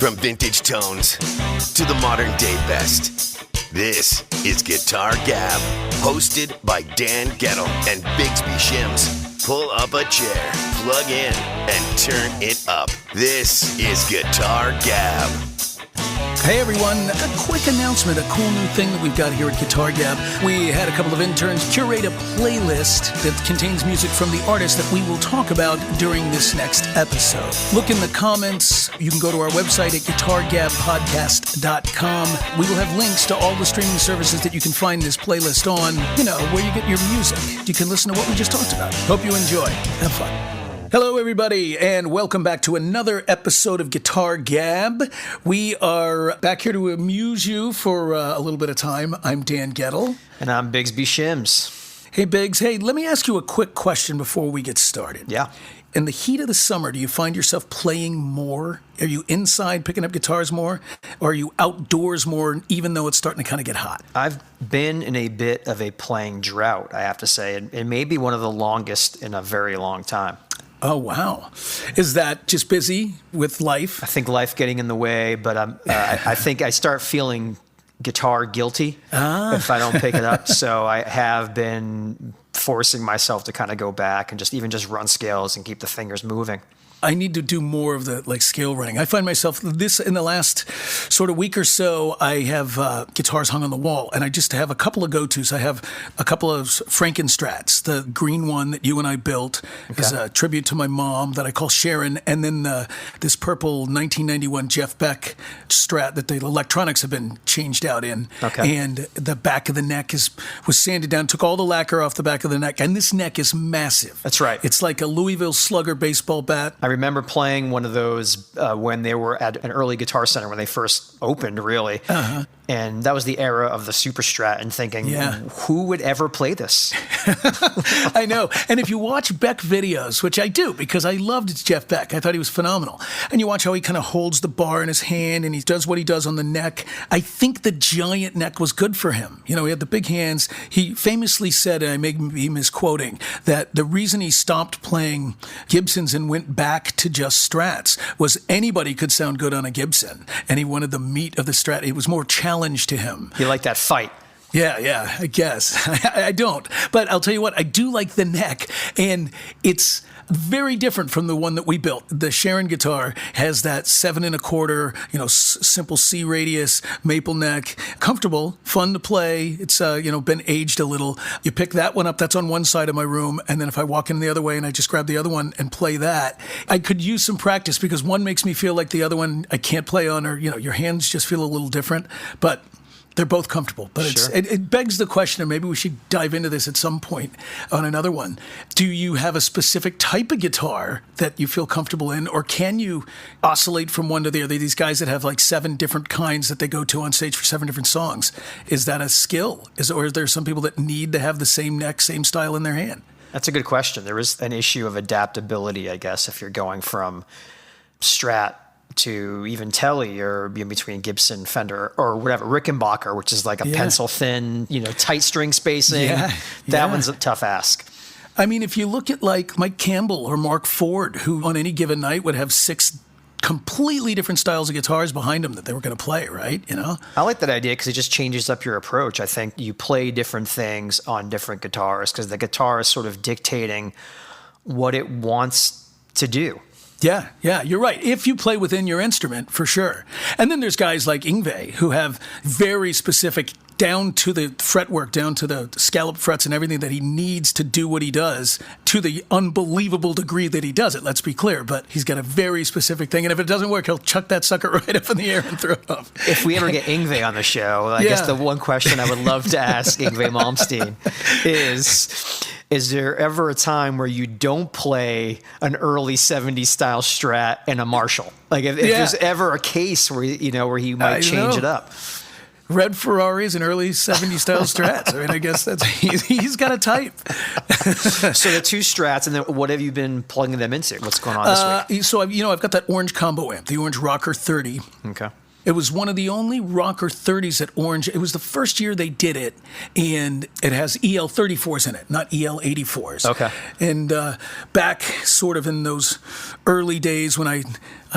From vintage tones to the modern day best, this is Guitar Gab, hosted by Dan Gettle and Bigsby Shims. Pull up a chair, plug in, and turn it up. This is Guitar Gab. Hey everyone, a quick announcement, a cool new thing that we've got here at Guitar Gab. We had a couple of interns curate a playlist that contains music from the artists that we will talk about during this next episode. Look in the comments. You can go to our website at guitargabpodcast.com. We will have links to all the streaming services that you can find this playlist on, where you get your music. You can listen to what we just talked about. Hope you enjoy. Have fun. Hello, everybody, and welcome back to another episode of Guitar Gab. We are back here to amuse you for a little bit of time. I'm Dan Gettle. And I'm Bigsby Shims. Hey, Biggs. Hey, let me ask you a quick question before we get started. Yeah. In the heat of the summer, do you find yourself playing more? Are you inside picking up guitars more? Or are you outdoors more, even though it's starting to kind of get hot? I've been in a bit of a playing drought, I have to say. It may be one of the longest in a very long time. Oh, wow. Is that just busy with life? I think life getting in the way, but I think I start feeling guitar guilty if I don't pick it up. So I have been forcing myself to kind of go back and just run scales and keep the fingers moving. I need to do more of the scale running. I find myself this in the last sort of week or so. I have guitars hung on the wall, and I just have a couple of go-tos. I have a couple of Frankenstrats. The green one that you and I built is a tribute to my mom that I call Sharon, and then this purple 1991 Jeff Beck Strat that the electronics have been changed out in. Okay. And the back of the neck was sanded down, took all the lacquer off the back of the neck, and this neck is massive. That's right. It's like a Louisville Slugger baseball bat. I remember playing one of those when they were at an early Guitar Center when they first opened, really. Uh-huh. And that was the era of the Super Strat and thinking, who would ever play this? I know. And if you watch Beck videos, which I do because I loved Jeff Beck, I thought he was phenomenal. And you watch how he kind of holds the bar in his hand and he does what he does on the neck. I think the giant neck was good for him. He had the big hands. He famously said, and I may be misquoting, that the reason he stopped playing Gibsons and went back to just Strats was anybody could sound good on a Gibson. And he wanted the meat of the Strat. It was more challenge to him. You like that fight? Yeah, I guess. I don't. But I'll tell you what, I do like the neck. And it's very different from the one that we built. The Sharon guitar has that 7 1/4, simple C radius, maple neck, comfortable, fun to play. It's, been aged a little. You pick that one up, that's on one side of my room. And then if I walk in the other way and I just grab the other one and play that, I could use some practice because one makes me feel like the other one I can't play on, or, your hands just feel a little different. But they're both comfortable, but sure. It begs the question, and maybe we should dive into this at some point on another one. Do you have a specific type of guitar that you feel comfortable in, or can you oscillate from one to the other? These guys that have 7 different kinds that they go to on stage for 7 different songs. Is that a skill? Or is there some people that need to have the same neck, same style in their hand? That's a good question. There is an issue of adaptability, I guess, if you're going from Strat to even Telly or in between Gibson, Fender, or whatever, Rickenbacker, which is like a pencil thin, tight string spacing. That one's a tough ask. I mean, if you look at Mike Campbell or Mark Ford, who on any given night would have 6 completely different styles of guitars behind them that they were going to play, right? I like that idea because it just changes up your approach. I think you play different things on different guitars because the guitar is sort of dictating what it wants to do. Yeah, you're right. If you play within your instrument, for sure. And then there's guys like Yngwie who have very specific, down to the fretwork, down to the scallop frets and everything that he needs to do what he does to the unbelievable degree that he does it, let's be clear. But he's got a very specific thing. And if it doesn't work, he'll chuck that sucker right up in the air and throw it off. If we ever get Yngwie on the show, I guess the one question I would love to ask Yngwie Malmsteen is there ever a time where you don't play an early 70s style Strat and a Marshall? If there's ever a case where he might change it up. Red Ferraris and early 70s style Strats. I mean, I guess he's got a type. So the 2 Strats, and then what have you been plugging them into? What's going on this week? So I've got that orange combo amp, the orange Rocker 30. Okay. It was one of the only Rocker 30s at Orange. It was the first year they did it, and it has EL 34s in it, not EL 84s. Okay. And back sort of in those early days when I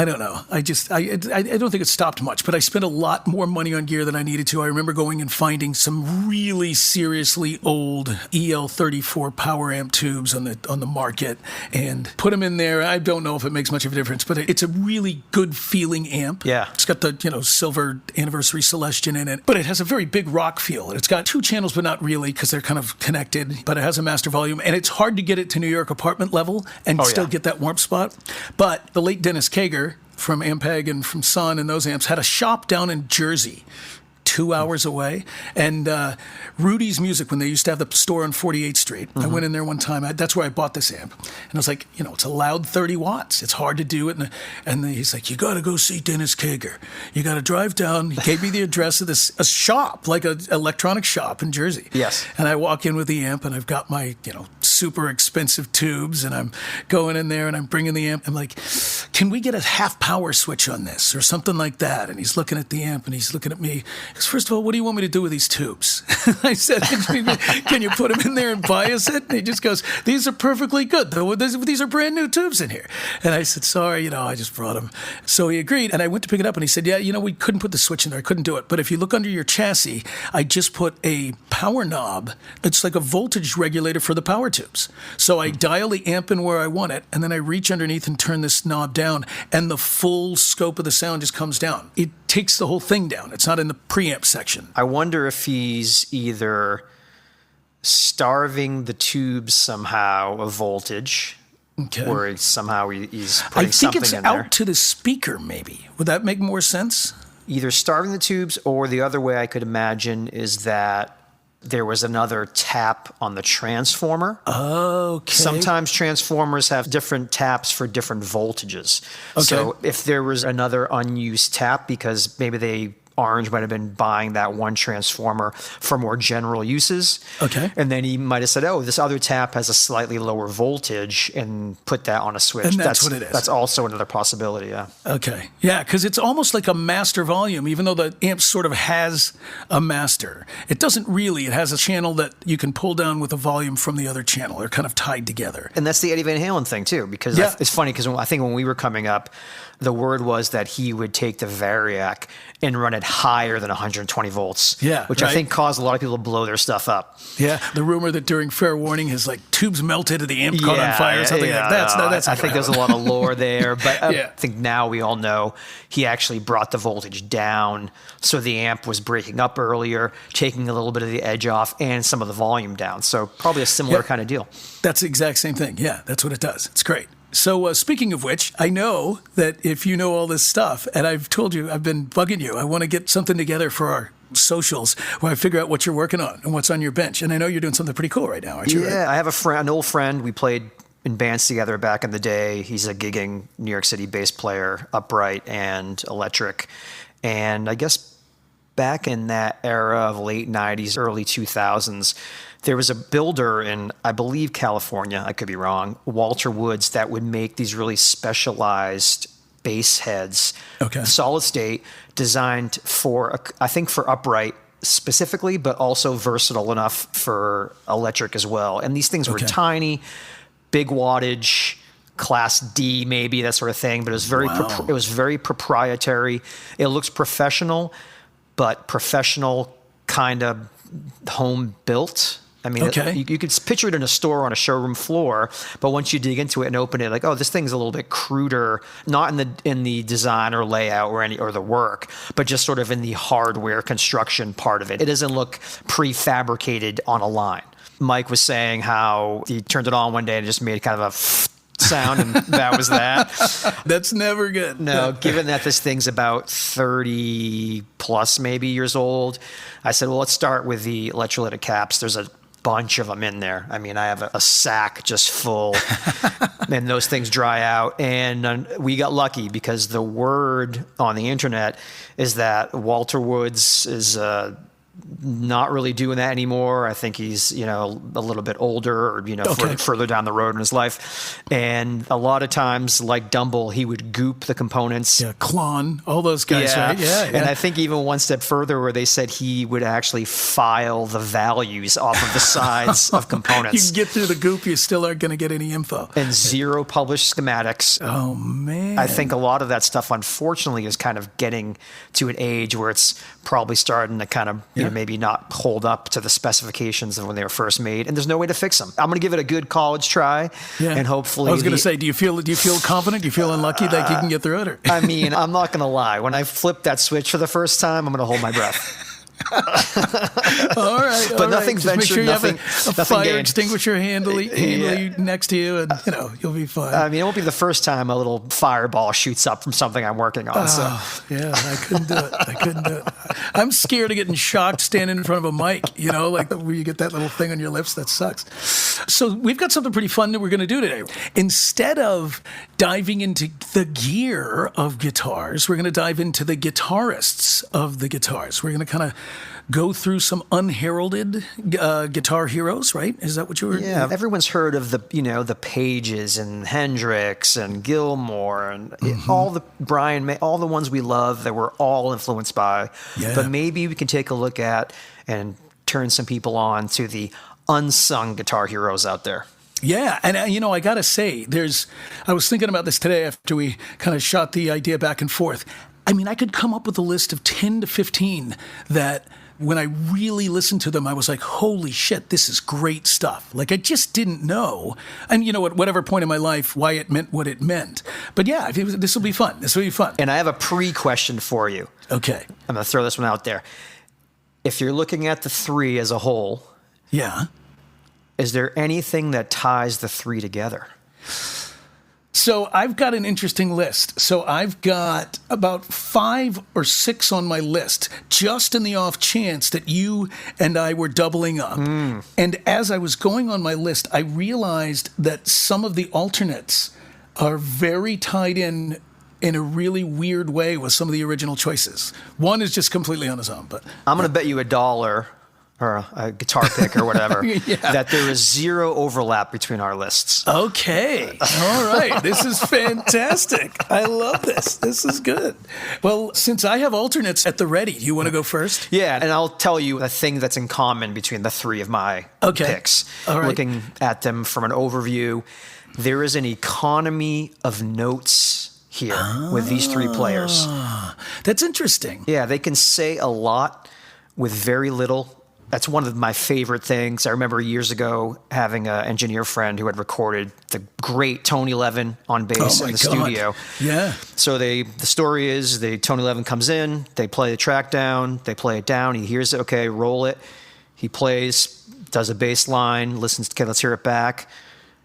don't know. I don't think it stopped much, but I spent a lot more money on gear than I needed to. I remember going and finding some really seriously old EL34 power amp tubes on the market and put them in there. I don't know if it makes much of a difference, but it's a really good feeling amp. Yeah. It's got the, silver anniversary Celestion in it, but it has a very big rock feel. It's got 2 channels, but not really because they're kind of connected, but it has a master volume, and it's hard to get it to New York apartment level and still get that warm spot. But the late Dennis Kager from Ampeg and from Sun and those amps had a shop down in Jersey, 2 hours away. And Rudy's Music, when they used to have the store on 48th Street, I went in there one time. That's where I bought this amp. And I was like, it's a loud 30 watts. It's hard to do it. And he's like, you got to go see Dennis Kager. You got to drive down. He gave me the address of a shop, like an electronic shop in Jersey. Yes. And I walk in with the amp, and I've got my, super expensive tubes, and I'm going in there, and I'm bringing the amp. I'm like, can we get a half power switch on this or something like that? And he's looking at the amp, and he's looking at me. Because first of all, what do you want me to do with these tubes? I said, can you put them in there and bias it? And he just goes, these are perfectly good. These are brand new tubes in here. And I said, sorry, I just brought them. So he agreed. And I went to pick it up, and he said, yeah, we couldn't put the switch in there. I couldn't do it. But if you look under your chassis, I just put a power knob. It's like a voltage regulator for the power tubes. So I dial the amp in where I want it, and then I reach underneath and turn this knob down, and the full scope of the sound just comes down. It takes the whole thing down. It's not in the preamp section. I wonder if he's either starving the tubes somehow of voltage, or somehow he's putting something in there. I think it's out to the speaker, maybe. Would that make more sense? Either starving the tubes, or the other way I could imagine is that there was another tap on the transformer. Okay. Sometimes transformers have different taps for different voltages. Okay. So if there was another unused tap, because maybe Orange might have been buying that one transformer for more general uses. Okay. And then he might have said, this other tap has a slightly lower voltage, and put that on a switch. And that's what it is. That's also another possibility, yeah. Okay. Yeah, because it's almost like a master volume, even though the amp sort of has a master. It doesn't really. It has a channel that you can pull down with a volume from the other channel. They're kind of tied together. And that's the Eddie Van Halen thing, too, because it's funny, because I think when we were coming up, the word was that he would take the Variac and run it higher than 120 volts. Yeah, which I think caused a lot of people to blow their stuff up. Yeah, the rumor that during Fair Warning his tubes melted and the amp caught on fire or something like that. I think there's a lot of lore there, but I think now we all know he actually brought the voltage down, so the amp was breaking up earlier, taking a little bit of the edge off and some of the volume down. So probably a similar kind of deal. That's the exact same thing. Yeah, that's what it does. It's great. So speaking of which, I know that if you know all this stuff, and I've told you, I've been bugging you, I want to get something together for our socials where I figure out what you're working on and what's on your bench. And I know you're doing something pretty cool right now, aren't you? Yeah, right? I have an old friend. We played in bands together back in the day. He's a gigging New York City bass player, upright and electric. And I guess back in that era of late 90s, early 2000s, there was a builder in, I believe, California, I could be wrong, Walter Woods, that would make these really specialized bass heads, solid state, designed for, I think, for upright specifically, but also versatile enough for electric as well. And these things were tiny, big wattage, Class D maybe, that sort of thing, but it was very proprietary. It looks professional, but professional kind of home built. I mean, you could picture it in a store on a showroom floor, but once you dig into it and open it, like, this thing's a little bit cruder, not in the design or layout or the work, but just sort of in the hardware construction part of it. It doesn't look prefabricated on a line. Mike was saying how he turned it on one day and just made kind of a sound, and that was that. That's never good. No, given that this thing's about 30 plus maybe years old, I said, well, let's start with the electrolytic caps. There's a bunch of them in there. I mean, I have a sack just full, and those things dry out. And we got lucky because the word on the internet is that Walter Woods is not really doing that anymore. I think he's, a little bit older or, further down the road in his life. And a lot of times, like Dumble, he would goop the components. Yeah, Klon, all those guys, right? Yeah. And I think even one step further where they said he would actually file the values off of the sides of components. You can get through the goop, you still aren't going to get any info. And zero published schematics. Oh, man. I think a lot of that stuff, unfortunately, is kind of getting to an age where it's probably starting to kind of maybe not hold up to the specifications of when they were first made, and there's no way to fix them. I'm going to give it a good college try, and hopefully. I was going to say, do you feel confident? Do you feel unlucky that you can get through it? Or? I mean, I'm not going to lie. When I flip that switch for the first time, I'm going to hold my breath. All right, but nothing ventured, make sure you nothing, have a fire gained. extinguisher handily next to you, and you'll be fine. I mean, it won't be the first time a little fireball shoots up from something I'm working on. Yeah, I couldn't do it. I'm scared of getting shocked standing in front of a mic. Like where you get that little thing on your lips. That sucks. So we've got something pretty fun that we're going to do today. Instead of diving into the gear of guitars, we're going to dive into the guitarists of the guitars. We're going to kind of go through some unheralded guitar heroes, right? Is that what you were? Yeah, everyone's heard of the Pages and Hendrix and Gilmour and all the Brian May, all the ones we love that we're all influenced by. Yeah. But maybe we can take a look at and turn some people on to the unsung guitar heroes out there. Yeah, and I got to say, I was thinking about this today after we kind of shot the idea back and forth. I mean, I could come up with a list of 10 to 15 that when I really listened to them, I was like, holy shit, this is great stuff. Like, I just didn't know. And at whatever point in my life, why it meant what it meant. But yeah, this will be fun. This will be fun. And I have a pre-question for you. Okay. I'm going to throw this one out there. If you're looking at the three as a whole, is there anything that ties the three together? So I've got an interesting list. So I've got about 5 or 6 on my list, just in the off chance that you and I were doubling up. And as I was going on my list, I realized that some of the alternates are very tied in a really weird way with some of the original choices. One is just completely on his own. But I'm going to bet you $1 or a guitar pick or whatever, that there is zero overlap between our lists. Okay. All right. This is fantastic. I love this. This is good. Well, since I have alternates at the ready, do you want to go first? Yeah, and I'll tell you a thing that's in common between the three of my picks. All right. Looking at them from an overview, there is an economy of notes here with these three players. That's interesting. Yeah, they can say a lot with very little. That's one of my favorite things. I remember years ago having an engineer friend who had recorded the great Tony Levin on bass in the studio. Yeah. So the story is Tony Levin comes in, they play the track down, they play it down, he hears it, okay, roll it. He plays, does a bass line, listens, okay, let's hear it back.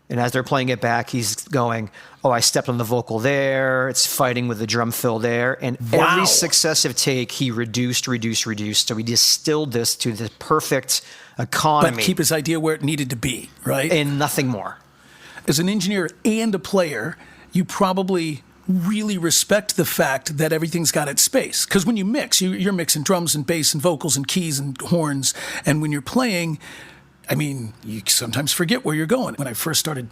And as they're playing it back, he's going, I stepped on the vocal there. It's fighting with the drum fill there. And every successive take, he reduced. So he distilled this to the perfect economy. But keep his idea where it needed to be, right? And nothing more. As an engineer and a player, you probably really respect the fact that everything's got its space. Because when you mix, you're mixing drums and bass and vocals and keys and horns. And when you're playing, I mean, you sometimes forget where you're going. When I first started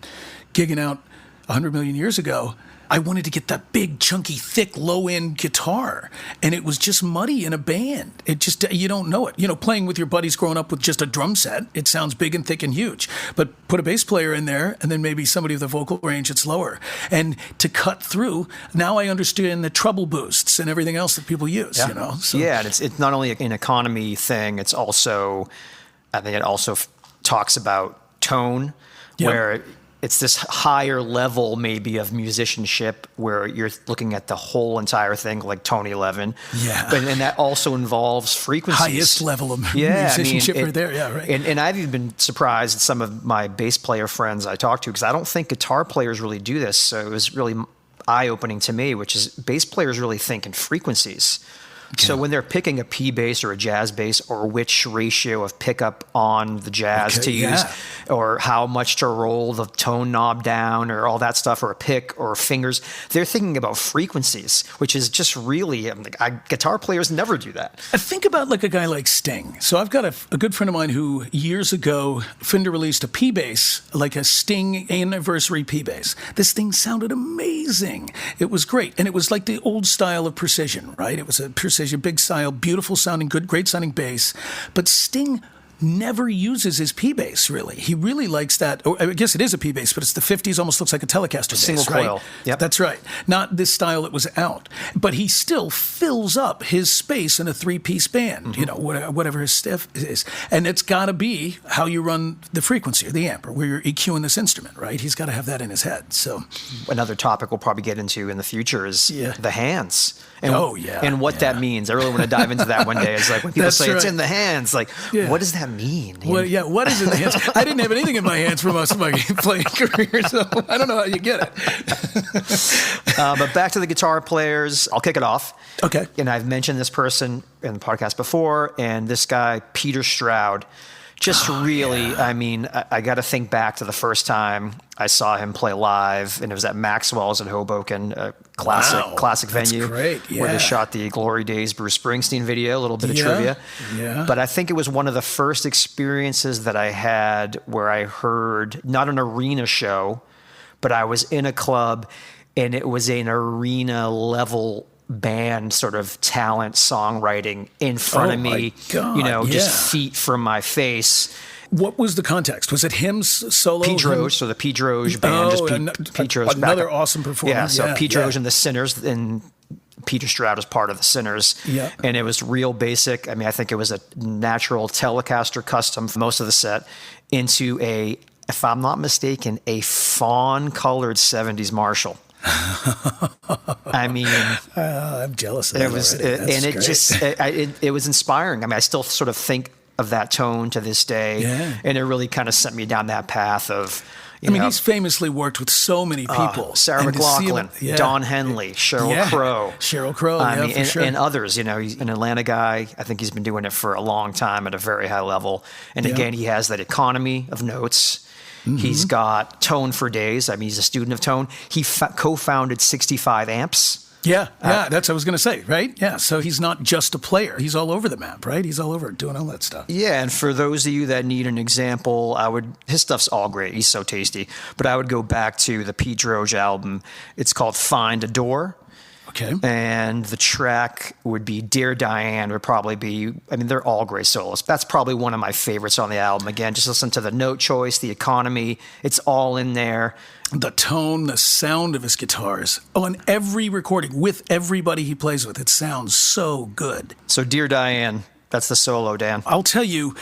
gigging out 100 million years ago, I wanted to get that big, chunky, thick, low-end guitar. And it was just muddy in a band. It just, you don't know it. Playing with your buddies growing up with just a drum set, it sounds big and thick and huge. But put a bass player in there, and then maybe somebody with a vocal range that's lower. And to cut through, now I understand the treble boosts and everything else that people use, So, yeah, and it's not only an economy thing, it's also, I think it also talks about tone, where it's this higher level maybe of musicianship where you're looking at the whole entire thing like Tony Levin. Yeah. And that also involves frequencies. Highest level of musicianship right there. Yeah, right. And I've even been surprised at some of my bass player friends I talk to, because I don't think guitar players really do this. So it was really eye-opening to me, which is bass players really think in frequencies. So when they're picking a P bass or a jazz bass, or which ratio of pickup on the jazz to use, or how much to roll the tone knob down, or all that stuff, or a pick or fingers, they're thinking about frequencies, which is just really, guitar players never do that. I think about like a guy like Sting. So I've got a good friend of mine who years ago, Fender released a P bass, like a Sting anniversary P bass. This thing sounded amazing. It was great. And it was like the old style of precision, right? It was a precision, big style, beautiful sounding, great sounding bass. But Sting never uses his P bass, really. He really likes that. Or I guess it is a P bass, but it's the 50s, almost looks like a Telecaster bass, single right? coil. Yep. That's right. Not this style that was out. But he still fills up his space in a 3-piece band, you know, whatever his stuff is. And it's got to be how you run the frequency or the amp, or where you're EQing this instrument, right? He's got to have that in his head. So another topic we'll probably get into in the future is the hands. And, and what that means. I really want to dive into that one day. It's like when people say it's in the hands, like, what does that mean? Well, what is in the hands? I didn't have anything in my hands for most of my playing career, so I don't know how you get it. But back to the guitar players, I'll kick it off. Okay. And I've mentioned this person in the podcast before, and this guy, Peter Stroud, just I mean, I got to think back to the first time I saw him play live, and it was at Maxwell's in Hoboken, a classic venue. That's great, where they shot the Glory Days Bruce Springsteen video, a little bit of trivia. Yeah. But I think it was one of the first experiences that I had where I heard, not an arena show, but I was in a club, and it was an arena level band sort of talent songwriting in front of me, just feet from my face. What was the context? Was it him solo? Pete Droge, so the Pete Droge band. Pete Droge, another awesome performer. Yeah, so Pete Droge and the Sinners, and Peter Stroud was part of the Sinners. Yeah. And it was real basic. I mean, I think it was a natural Telecaster custom for most of the set into a, if I'm not mistaken, a fawn-colored 70s Marshall. I mean, I'm jealous of that. It was inspiring. I mean, I still sort of think of that tone to this day, and it really kind of sent me down that path of. He's famously worked with so many people: Sarah McLachlan, Don Henley, Sheryl Crow, and others. You know, he's an Atlanta guy. I think he's been doing it for a long time at a very high level. And again, he has that economy of notes. Mm-hmm. He's got Tone for Days. I mean, he's a student of Tone. He co-founded 65 Amps. That's what I was going to say, right? Yeah, so he's not just a player. He's all over the map, right? He's all over doing all that stuff. Yeah, and for those of you that need an example, his stuff's all great. He's so tasty. But I would go back to the Pete Droge album. It's called Find a Door. Okay. And the track would be Dear Diane would probably be, I mean, they're all great solos. That's probably one of my favorites on the album. Again, just listen to the note choice, the economy. It's all in there. The tone, the sound of his guitars. Oh, and every recording with everybody he plays with, it sounds so good. So Dear Diane, that's the solo, Dan. I'll tell you,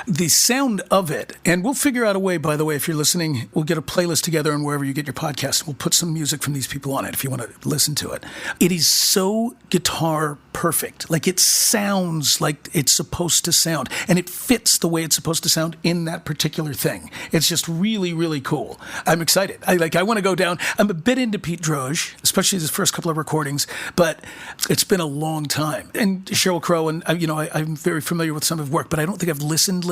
the sound of it, and we'll figure out a way, by the way, if you're listening, we'll get a playlist together and wherever you get your podcast, we'll put some music from these people on it if you want to listen to it. It is so guitar perfect. Like, it sounds like it's supposed to sound, and it fits the way it's supposed to sound in that particular thing. It's just really, really cool. I'm excited. I want to go down. I'm a bit into Pete Droge, especially his first couple of recordings, but it's been a long time. And Sheryl Crow, and I'm very familiar with some of his work, but I don't think I've listened,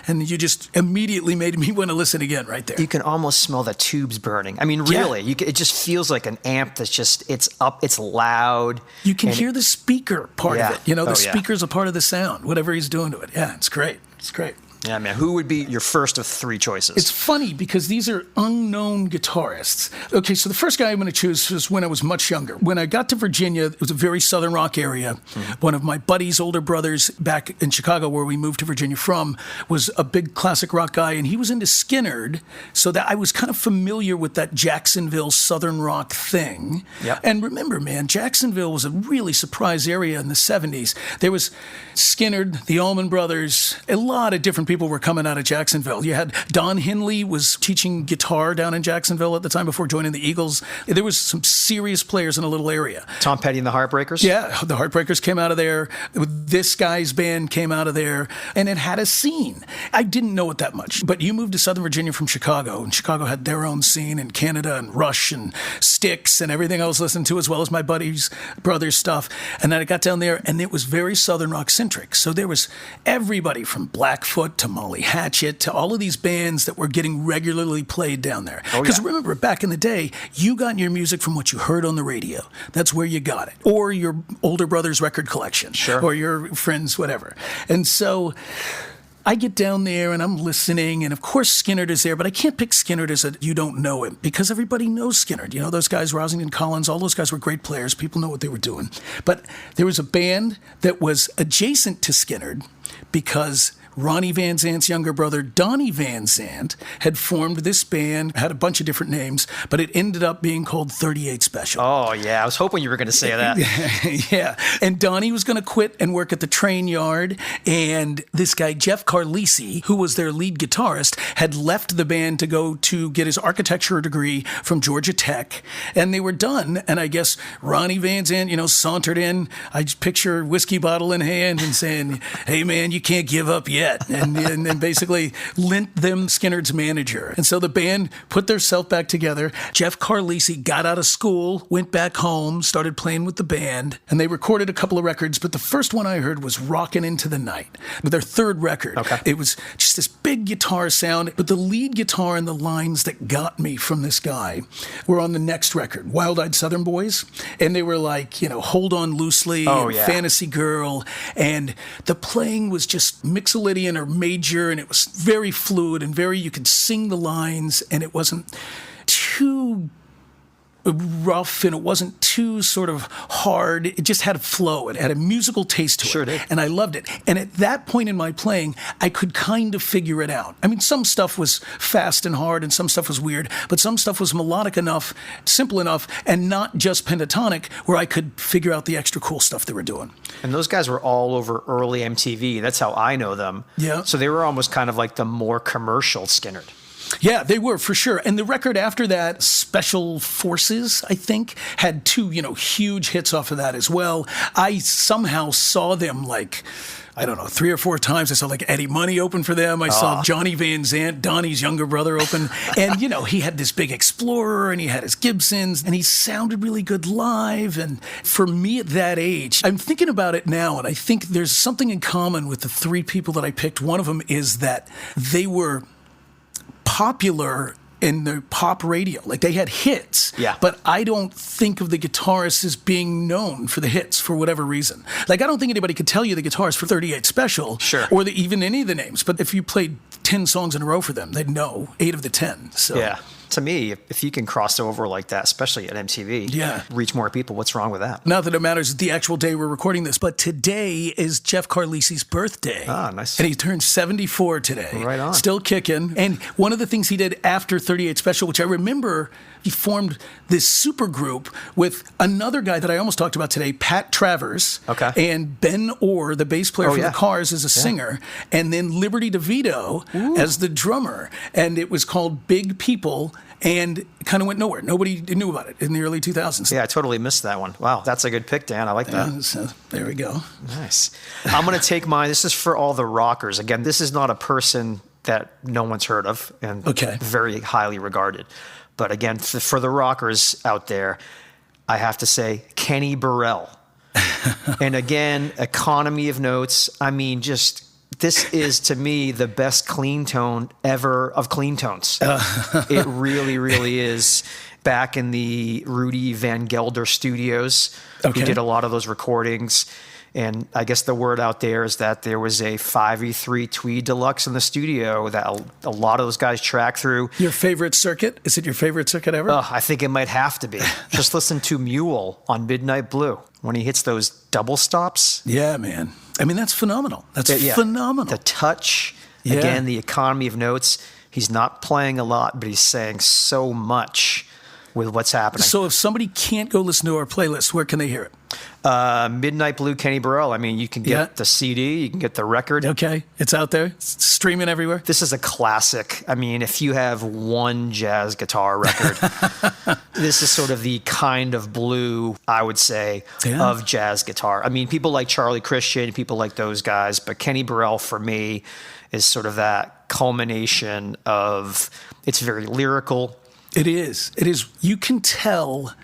and you just immediately made me want to listen again right there. You can almost smell the tubes burning. I mean, really, it just feels like an amp that's just, it's up, it's loud. You can hear the speaker part of it. The speaker's a part of the sound, whatever he's doing to it. Yeah, it's great. It's great. Yeah, man. Who would be your first of three choices? It's funny because these are unknown guitarists. Okay, so the first guy I'm going to choose was when I was much younger. When I got to Virginia, it was a very southern rock area. Mm-hmm. One of my buddy's older brothers back in Chicago, where we moved to Virginia from, was a big classic rock guy, and he was into Skynyrd, so that I was kind of familiar with that Jacksonville southern rock thing. Yep. And remember, man, Jacksonville was a really surprise area in the 70s. There was Skynyrd, the Allman Brothers, a lot of different people. people were coming out of Jacksonville. You had Don Henley was teaching guitar down in Jacksonville at the time before joining the Eagles. There was some serious players in a little area. Tom Petty and the Heartbreakers? Yeah, the Heartbreakers came out of there. This guy's band came out of there, and it had a scene. I didn't know it that much, but you moved to Southern Virginia from Chicago, and Chicago had their own scene, and Canada and Rush and Styx and everything I was listening to, as well as my buddies' brothers' stuff. And then I got down there, and it was very Southern rock centric. So there was everybody from Blackfoot to Molly Hatchet to all of these bands that were getting regularly played down there. Because remember, back in the day, you got your music from what you heard on the radio. That's where you got it. Or your older brother's record collection. Sure. Or your friends, whatever. And so I get down there and I'm listening, and of course Skynyrd is there, but I can't pick Skynyrd as you don't know him, because everybody knows Skynyrd. You know, those guys, Rosington Collins, all those guys were great players. People know what they were doing. But there was a band that was adjacent to Skynyrd because Ronnie Van Zant's younger brother, Donnie Van Zant, had formed this band, had a bunch of different names, but it ended up being called 38 Special. Oh, yeah. I was hoping you were going to say that. Yeah. And Donnie was going to quit and work at the train yard. And this guy, Jeff Carlisi, who was their lead guitarist, had left the band to go to get his architecture degree from Georgia Tech. And they were done. And I guess Ronnie Van Zant, sauntered in. I just picture whiskey bottle in hand and saying, "Hey, man, you can't give up yet." And basically lent them Skynyrd's manager. And so the band put themselves back together. Jeff Carlisi got out of school, went back home, started playing with the band, and they recorded a couple of records. But the first one I heard was Rockin' Into the Night, their third record. Okay. It was just this big guitar sound, but the lead guitar and the lines that got me from this guy were on the next record, Wild Eyed Southern Boys. And they were like, Hold On Loosely, and Fantasy Girl. And the playing was just mixolydian or major, and it was very fluid and you could sing the lines, and it wasn't too rough and it wasn't too sort of hard. It just had a flow. It had a musical taste to it. Sure did. And I loved it. And at that point in my playing, I could kind of figure it out. I mean, some stuff was fast and hard and some stuff was weird, but some stuff was melodic enough, simple enough, and not just pentatonic, where I could figure out the extra cool stuff they were doing. And those guys were all over early MTV. That's how I know them. Yeah. So they were almost kind of like the more commercial Skynyrd. Yeah, they were, for sure. And the record after that, Special Forces, I think, had two, huge hits off of that as well. I somehow saw them like, I don't know, 3 or 4 times. I saw like Eddie Money open for them. I saw Johnny Van Zant, Donnie's younger brother, open. And, he had this big Explorer and he had his Gibsons and he sounded really good live. And for me at that age, I'm thinking about it now, and I think there's something in common with the 3 people that I picked. One of them is that they were popular in the pop radio. Like, they had hits, but I don't think of the guitarists as being known for the hits for whatever reason. Like, I don't think anybody could tell you the guitarist for 38 Special, or even any of the names. But if you played 10 songs in a row for them, they'd know 8 of the 10. So yeah. To me, if you can cross over like that, especially at MTV, reach more people, what's wrong with that? Not that it matters the actual day we're recording this, but today is Jeff Carlisi's birthday. Ah, nice. And he turned 74 today. Right on. Still kicking. And one of the things he did after 38 Special, which I remember, he formed this super group with another guy that I almost talked about today, Pat Travers. Okay. And Ben Orr, the bass player for the Cars, as a singer. And then Liberty DeVito as the drummer. And it was called Big People. And it kind of went nowhere. Nobody knew about it in the early 2000s. Yeah, I totally missed that one. Wow, that's a good pick, Dan. I like that. So there we go. Nice. I'm going to take mine. This is for all the rockers. Again, this is not a person that no one's heard of and very highly regarded. But again, for the rockers out there, I have to say Kenny Burrell. And again, economy of notes. I mean, just... This is, to me, the best clean tone ever of clean tones. It really, really is. Back in the Rudy Van Gelder studios, he did a lot of those recordings. And I guess the word out there is that there was a 5E3 Tweed Deluxe in the studio that a lot of those guys tracked through. Your favorite circuit? Is it your favorite circuit ever? I think it might have to be. Just listen to Mule on Midnight Blue when he hits those double stops. Yeah, man. I mean, that's phenomenal. That's phenomenal. The touch, again, the economy of notes. He's not playing a lot, but he's saying so much with what's happening. So if somebody can't go listen to our playlist, where can they hear it? Midnight Blue, Kenny Burrell. I mean, you can get the CD, you can get the record. Okay, it's out there. It's streaming everywhere. This is a classic. I mean, if you have one jazz guitar record, this is sort of the kind of blue, I would say, of jazz guitar. I mean, people like Charlie Christian, people like those guys, but Kenny Burrell, for me, is sort of that culmination of, it's very lyrical. It is. It is. You can tell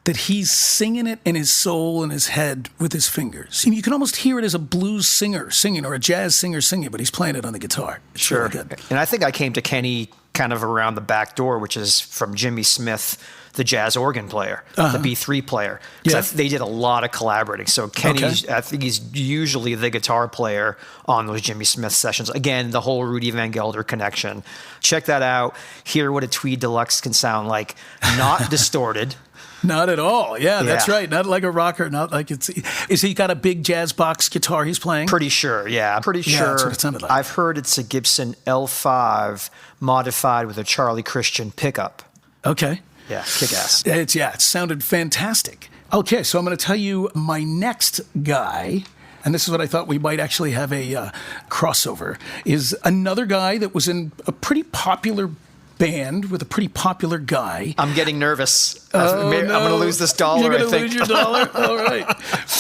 that he's singing it in his soul and his head with his fingers. You can almost hear it as a blues singer singing or a jazz singer singing, but he's playing it on the guitar. It's sure. Really good. And I think I came to Kenny kind of around the back door, which is from Jimmy Smith, the jazz organ player, the B3 player. They did a lot of collaborating. So Kenny, I think he's usually the guitar player on those Jimmy Smith sessions. Again, the whole Rudy Van Gelder connection. Check that out. Hear what a Tweed Deluxe can sound like. Not distorted. Not at all. Yeah, that's right. Not like a rocker. Not like it's. Is he got a big jazz box guitar he's playing? Pretty sure. Yeah, I'm pretty sure. That's what it sounded like. I've heard it's a Gibson L5 modified with a Charlie Christian pickup. Okay. Yeah, kick ass. It sounded fantastic. Okay, so I'm going to tell you my next guy. And this is what I thought we might actually have a crossover, is another guy that was in a pretty popular band with a pretty popular guy. I'm getting nervous. I'm going to lose this dollar, You're going to lose lose your dollar? All right.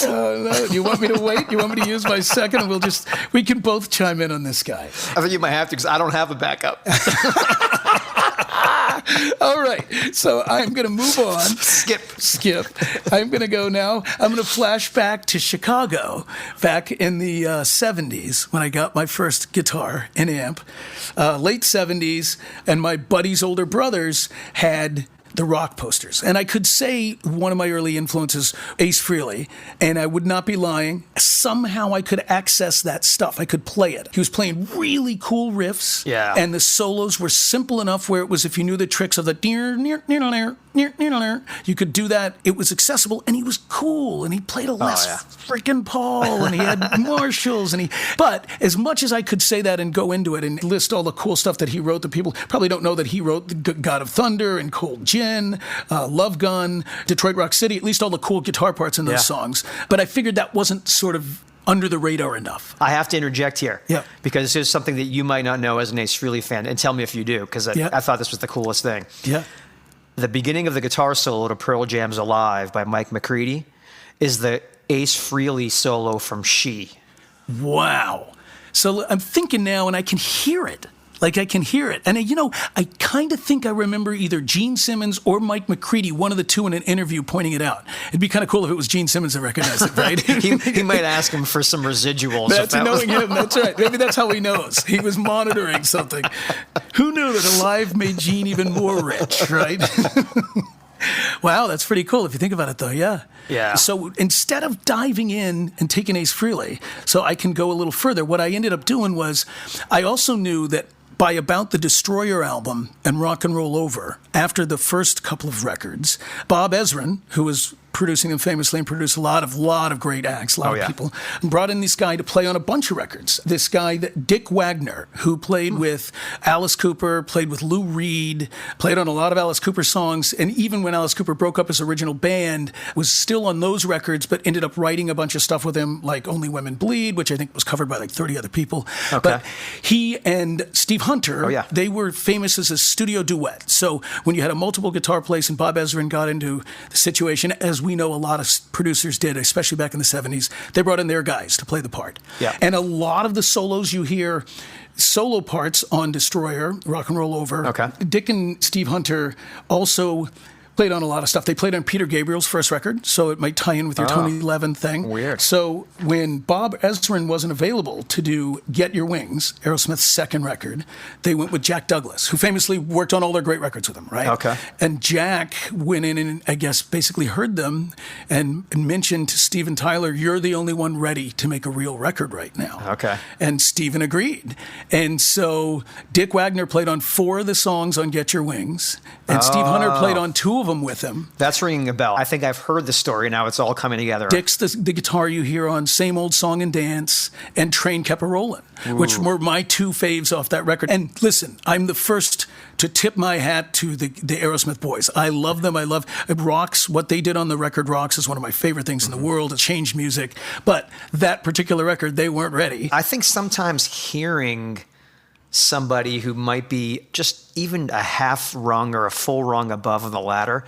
No. You want me to wait? You want me to use my second? And we can both chime in on this guy. I think you might have to because I don't have a backup. All right. So I'm going to move on. Skip. I'm going to go now. I'm going to flash back to Chicago back in the 70s when I got my first guitar and amp. Late 70s, and my buddy's older brothers had the rock posters. And I could say one of my early influences, Ace Frehley, and I would not be lying. Somehow I could access that stuff. I could play it. He was playing really cool riffs. Yeah. And the solos were simple enough where it was, if you knew the tricks of the you could do that. It was accessible, and he was cool, and he played a Les freaking Paul, and he had Marshalls, but as much as I could say that and go into it and list all the cool stuff that he wrote, the people probably don't know that he wrote God of Thunder and Cold Gin, Love Gun, Detroit Rock City, at least all the cool guitar parts in those songs. But I figured that wasn't sort of under the radar enough. I have to interject here. Yeah. Because there's something that you might not know as an Ace Frehley fan, and tell me if you do, because I thought this was the coolest thing. Yeah. The beginning of the guitar solo to Pearl Jam's Alive by Mike McCready is the Ace Frehley solo from She. Wow. So I'm thinking now, and I can hear it. Like, I can hear it. And, I kind of think I remember either Gene Simmons or Mike McCready, one of the two in an interview, pointing it out. It'd be kind of cool if it was Gene Simmons that recognized it, right? he might ask him for some residuals. That's knowing him. That's right. Maybe that's how he knows. He was monitoring something. Who knew that Alive made Gene even more rich, right? Wow, that's pretty cool if you think about it, though. Yeah. So instead of diving in and taking Ace Frehley, so I can go a little further, what I ended up doing was I also knew that by about the Destroyer album and Rock and Roll Over, after the first couple of records, Bob Ezrin, who was producing them famously and produced a lot of great acts, a lot of people, brought in this guy to play on a bunch of records. This guy, Dick Wagner, who played with Alice Cooper, played with Lou Reed, played on a lot of Alice Cooper songs, and even when Alice Cooper broke up his original band, was still on those records, but ended up writing a bunch of stuff with him, like Only Women Bleed, which I think was covered by like 30 other people. Okay. But he and Steve Hunter, they were famous as a studio duet. So when you had a multiple guitar place and Bob Ezrin got into the situation, as we know a lot of producers did, especially back in the 70s, they brought in their guys to play the part. Yeah. And a lot of the solos you hear, solo parts on Destroyer, Rock and Roll Over. Okay. Dick and Steve Hunter also played on a lot of stuff. They played on Peter Gabriel's first record, so it might tie in with your Tony Levin thing. Weird. So when Bob Ezrin wasn't available to do Get Your Wings, Aerosmith's second record, they went with Jack Douglas, who famously worked on all their great records with him, right? Okay. And Jack went in and, I guess, basically heard them and mentioned to Steven Tyler, you're the only one ready to make a real record right now. Okay. And Steven agreed. And so Dick Wagner played on 4 of the songs on Get Your Wings, and Steve Hunter played on 2 of of them with him. That's ringing a bell. I think I've heard the story. Now it's all coming together. Dick's the guitar you hear on Same Old Song and Dance and Train Kept a Rollin', which were my two faves off that record. And listen, I'm the first to tip my hat to the Aerosmith boys. I love them. I love it. Rocks. What they did on the record Rocks is one of my favorite things in the world. It changed music. But that particular record, they weren't ready. I think sometimes hearing somebody who might be just even a half rung or a full rung above the ladder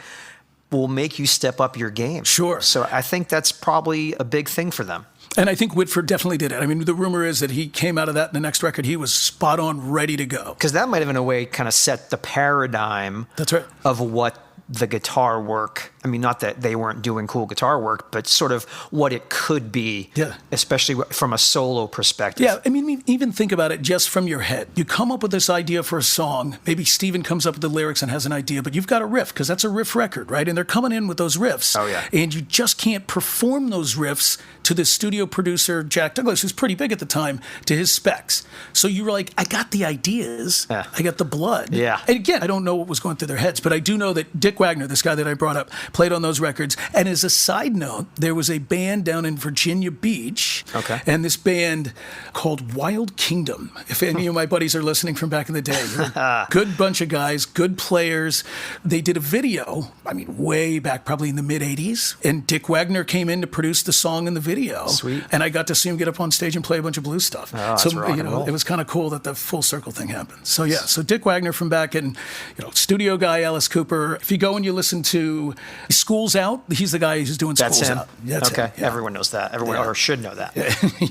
will make you step up your game. Sure. So I think that's probably a big thing for them. And I think Whitford definitely did it. I mean, the rumor is that he came out of that in the next record. He was spot on, ready to go. Because that might have, in a way, kind of set the paradigm That's right. of what the guitar work, I mean, not that they weren't doing cool guitar work, but sort of what it could be, especially from a solo perspective. Yeah, I mean, even think about it just from your head. You come up with this idea for a song. Maybe Steven comes up with the lyrics and has an idea, but you've got a riff, because that's a riff record, right? And they're coming in with those riffs. Oh, yeah. And you just can't perform those riffs to the studio producer, Jack Douglas, who's pretty big at the time, to his specs. So you were like, I got the ideas. Yeah. I got the blood. Yeah. And again, I don't know what was going through their heads, but I do know that Dick Wagner, this guy that I brought up, played on those records. And as a side note, there was a band down in Virginia Beach. Okay. And this band called Wild Kingdom. If any of my buddies are listening from back in the day, good bunch of guys, good players. They did a video, I mean, way back, probably in the mid 80s. And Dick Wagner came in to produce the song in the video. Sweet. And I got to see him get up on stage and play a bunch of blues stuff. Oh, so, that's rock and roll. it was kind of cool that the full circle thing happened. So, yeah, so Dick Wagner from back in, studio guy, Alice Cooper. If you go and you listen to School's Out, he's the guy who's doing That's School's him? Out. That's okay. him, yeah. Everyone knows that. Everyone or should know that.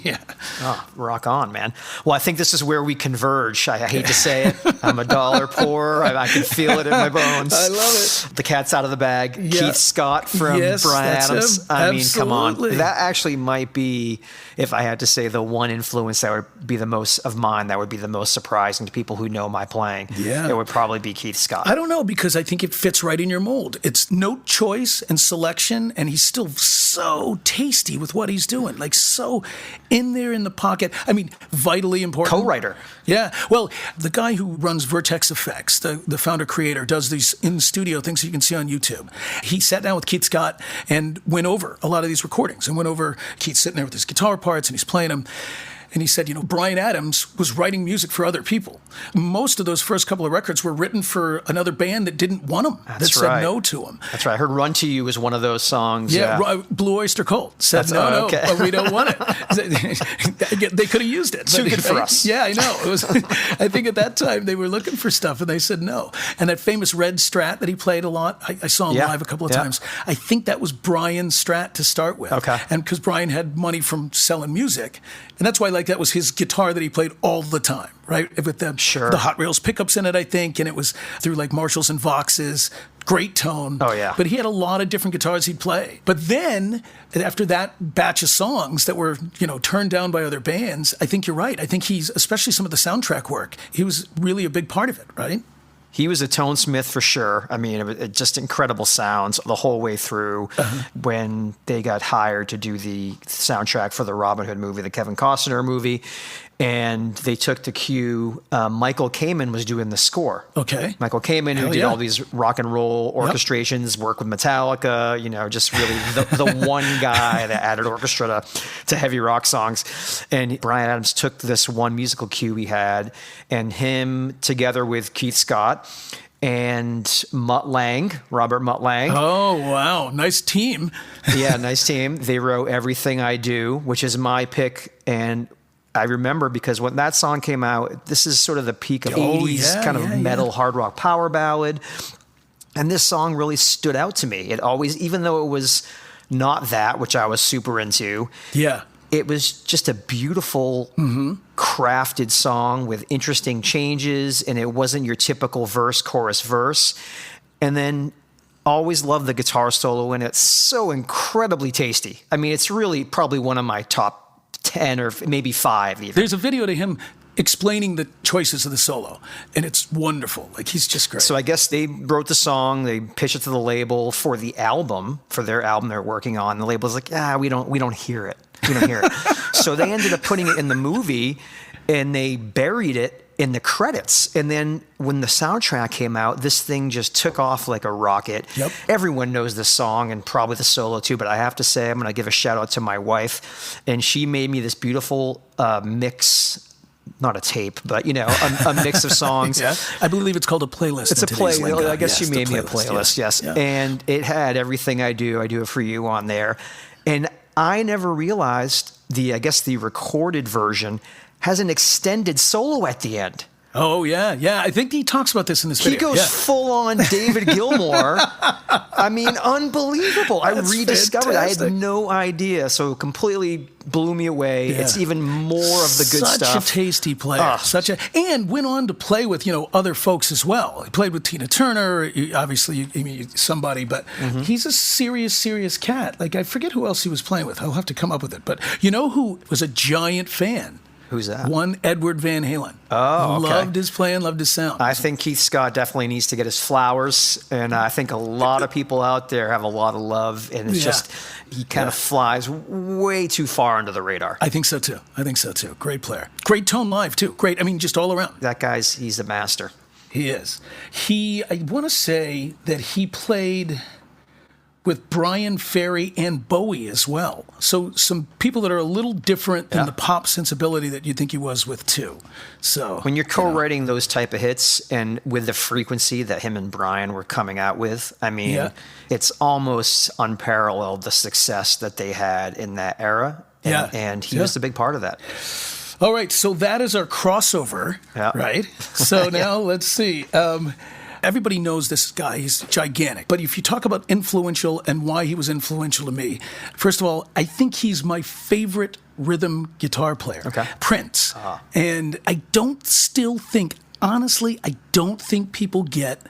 Yeah. Oh, rock on, man. Well, I think this is where we converge. I hate to say it. I'm a dollar poor. I can feel it in my bones. I love it. The cat's out of the bag. Yeah. Keith Scott from Yes, Bryan that's Adams. him. I mean, come on. Absolutely. That actually might be, if I had to say, the one influence that would be the most of mine, that would be the most surprising to people who know my playing. Yeah. It would probably be Keith Scott. I don't know, because I think it fits right in your mold. It's note choice and selection, and he's still so tasty with what he's doing. Like, so in there in the pocket. I mean, vitally important. Co-writer. Yeah. Well, the guy who runs Vertex Effects, the founder-creator, does these in-studio things you can see on YouTube. He sat down with Keith Scott and went over a lot of these recordings and went over Keith sitting there with his guitar parts and he's playing them. And he said, Bryan Adams was writing music for other people. Most of those first couple of records were written for another band that didn't want them, that said no to them. That's right. I heard Run to You was one of those songs. Yeah. Blue Oyster Cult said, no, we don't want it. They could have used it. Too good for us. Yeah, I know. It was. I think at that time they were looking for stuff and they said no. And that famous red Strat that he played a lot, I saw him live a couple of times. I think that was Brian's Strat to start with. Okay. And because Brian had money from selling music. And that's why, that was his guitar that he played all the time, right? With the Hot Rails pickups in it, I think. And it was through Marshalls and Voxes. Great tone. Oh, yeah. But he had a lot of different guitars he'd play. But then, after that batch of songs that were, turned down by other bands, I think you're right. I think he's, especially some of the soundtrack work, he was really a big part of it, right? He was a tonesmith for sure. I mean, it just incredible sounds the whole way through. When they got hired to do the soundtrack for the Robin Hood movie, the Kevin Costner movie, and they took the cue. Michael Kamen was doing the score. Okay. Michael Kamen, who did all these rock and roll orchestrations, worked with Metallica, just really the one guy that added orchestra to heavy rock songs. And Bryan Adams took this one musical cue he had, and him together with Keith Scott and Robert Mutt Lang. Oh, wow. Nice team. Yeah, nice team. They wrote Everything I Do, which is my pick. And I remember because when that song came out, this is sort of the peak of 80s kind of metal hard rock power ballad. And this song really stood out to me. It always, even though it was not that, which I was super into. Yeah. It was just a beautiful, crafted song with interesting changes, and it wasn't your typical verse, chorus, verse. And then always loved the guitar solo, and it's so incredibly tasty. I mean, it's really probably one of my top 10 or maybe 5 even. There's a video to him explaining the choices of the solo, and it's wonderful. He's just great. So I guess they wrote the song, they pitched it to the label for their album they're working on. The label's like, we don't hear it. We don't hear it. So they ended up putting it in the movie, and they buried it in the credits. And then when the soundtrack came out, this thing just took off like a rocket. Yep. Everyone knows this song and probably the solo too, but I have to say, I'm going to give a shout out to my wife. And she made me this beautiful mix, not a tape, but a mix of songs. Yeah. I believe it's called a playlist. It's a playlist. I guess yes, she made me a playlist. Yes. Yeah. And it had Everything I Do It For You on there. And I never realized the recorded version has an extended solo at the end. Oh, yeah. Yeah. I think he talks about this in this video. He goes full on David Gilmour. I mean, unbelievable. That's I rediscovered fantastic. it. I had no idea. So it completely blew me away. Yeah. It's even more of the good stuff. Such a tasty player. And went on to play with, other folks as well. He played with Tina Turner, obviously somebody, but he's a serious cat. Like, I forget who else he was playing with. I'll have to come up with it. But you know who was a giant fan? Who's that? One Edward Van Halen. Oh, okay. Loved his playing, loved his sound. I think Keith Scott definitely needs to get his flowers, and I think a lot of people out there have a lot of love, and it's just he kind of flies way too far under the radar. I think so too. Great player. Great tone live too. Great. I mean, just all around. That he's a master. He is. I want to say that he played with Brian Ferry and Bowie as well. So some people that are a little different than the pop sensibility that you'd think he was with too. So when you're co-writing those type of hits and with the frequency that him and Brian were coming out with, I mean, it's almost unparalleled the success that they had in that era. And he was a big part of that. All right, so that is our crossover, right? So now let's see. Everybody knows this guy. He's gigantic. But if you talk about influential and why he was influential to me, first of all, I think he's my favorite rhythm guitar player, Prince. And I don't think people get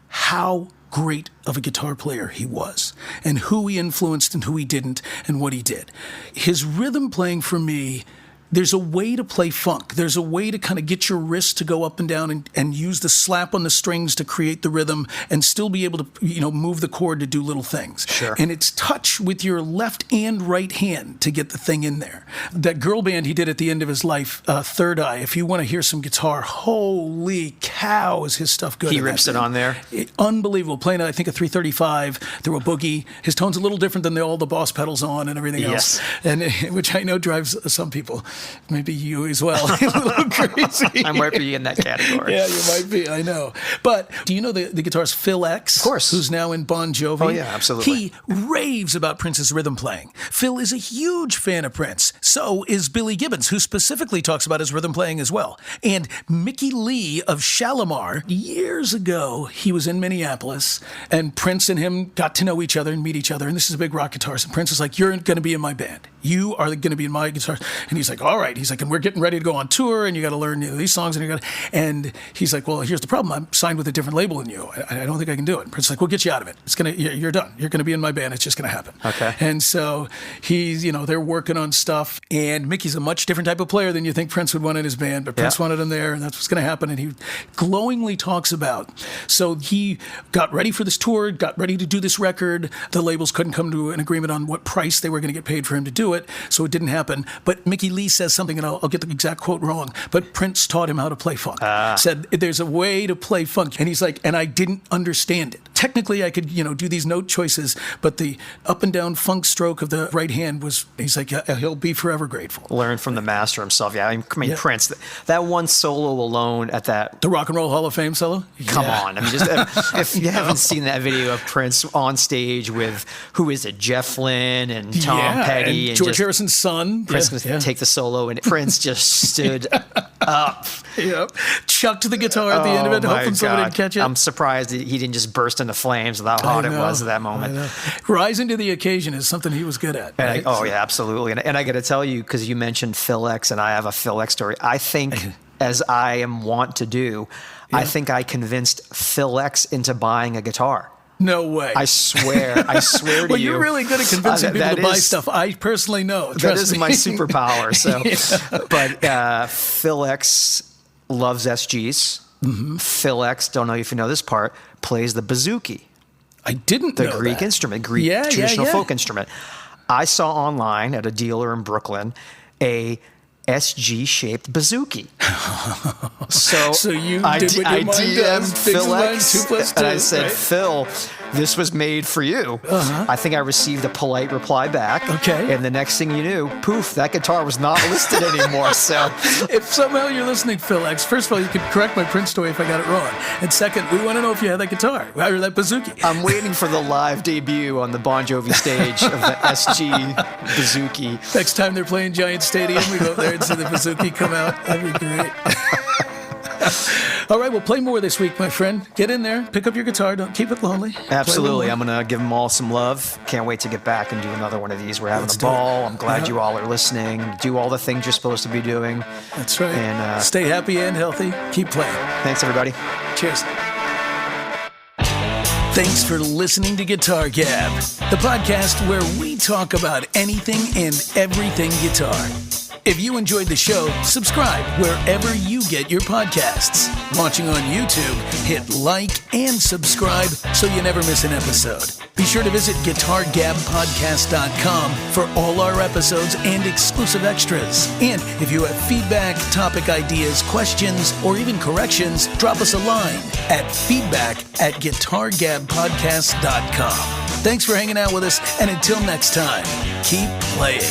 how great of a guitar player he was and who he influenced and who he didn't and what he did. His rhythm playing for me, there's a way to play funk. There's a way to kind of get your wrist to go up and down and use the slap on the strings to create the rhythm and still be able to, move the chord to do little things. Sure. And it's touch with your left and right hand to get the thing in there. That girl band he did at the end of his life, Third Eye, if you want to hear some guitar, holy cow, is his stuff good. He rips it on there. Unbelievable. Playing, I think, a 335 through a boogie. His tone's a little different than all the Boss pedals on and everything else. And which I know drives some people. Maybe you as well. A little crazy. I might be in that category. Yeah, you might be. I know. But do you know the guitarist Phil X? Of course. Who's now in Bon Jovi? Oh, yeah, absolutely. He raves about Prince's rhythm playing. Phil is a huge fan of Prince. So is Billy Gibbons, who specifically talks about his rhythm playing as well. And Mickey Lee of Shalimar, years ago, he was in Minneapolis, and Prince and him got to know each other and meet each other. And this is a big rock guitarist. And Prince is like, "You're going to be in my band. You are going to be in my guitar." And he's like, "All right." He's like, "And we're getting ready to go on tour, and you got to learn these songs, and he's like, "Well, here's the problem. I'm signed with a different label than you. I don't think I can do it." And Prince is like, "We'll get you out of it. You're done. You're gonna be in my band. It's just gonna happen." Okay. And so he's, they're working on stuff, and Mickey's a much different type of player than you think Prince would want in his band, but Prince wanted him there, and that's what's gonna happen. And he glowingly talks about. So he got ready for this tour, got ready to do this record. The labels couldn't come to an agreement on what price they were going to get paid for him to do it, so it didn't happen. But Mickey Lee says something, and I'll get the exact quote wrong, but Prince taught him how to play funk. Said, "There's a way to play funk." And he's like, and I didn't understand it. Technically, I could, do these note choices, but the up and down funk stroke of the right hand he's like, he'll be forever grateful. Learn from the master himself. Yeah, I mean Prince, that one solo alone at that. The Rock and Roll Hall of Fame solo? Come on. I mean, just if you haven't seen that video of Prince on stage with, who is it, Jeff Lynne and Tom Petty. And George Harrison's son. Prince going to take the solo, and Prince just stood up. Yep. Chucked the guitar at the end of it, hoping somebody would catch it. I'm surprised that he didn't just burst into flames with how hot it was at that moment. Rising to the occasion is something he was good at. Right? Yeah, absolutely. And I got to tell you, because you mentioned Phil X, and I have a Phil X story. I think, as I am wont to do, I think I convinced Phil X into buying a guitar. No way. I swear to you. Well, you're really good at convincing people to buy stuff. I personally know. That is my superpower. So, But Phil X loves SGs. Mm-hmm. Phil X, don't know if you know this part, plays the bouzouki. I didn't know the Greek that. instrument, traditional folk instrument. I saw online at a dealer in Brooklyn a SG-shaped bouzouki. So you did what your mind does. DM'd Phil X, 2 + 2, and I said, right? Phil, this was made for you. I think I received a polite reply back. Okay. And the next thing you knew, poof, that guitar was not listed anymore. So If somehow you're listening, Phil X, first of all, you could correct my print story if I got it wrong. And second, we want to know if you had that guitar or that bouzouki. I'm waiting for the live debut on the Bon Jovi stage of the SG bouzouki. Next time they're playing Giant Stadium, we go up there and see the bouzouki come out. That'd be great. All right, we'll play more this week, my friend. Get in there, pick up your guitar. Don't keep it lonely. Absolutely. I'm going to give them all some love. Can't wait to get back and do another one of these. We're having Let's a do it. ball. I'm glad Yeah. you all are listening. Do all the things you're supposed to be doing. That's right. And stay happy and healthy. Keep playing. thanks, everybody. Cheers. Thanks for listening to Guitar Gab, the podcast where we talk about anything and everything guitar. If you enjoyed the show, subscribe wherever you get your podcasts. Watching on YouTube, hit like and subscribe so you never miss an episode. Be sure to visit GuitarGabPodcast.com for all our episodes and exclusive extras. And if you have feedback, topic ideas, questions, or even corrections, drop us a line at feedback@GuitarGabPodcast.com. Thanks for hanging out with us, and until next time, keep playing.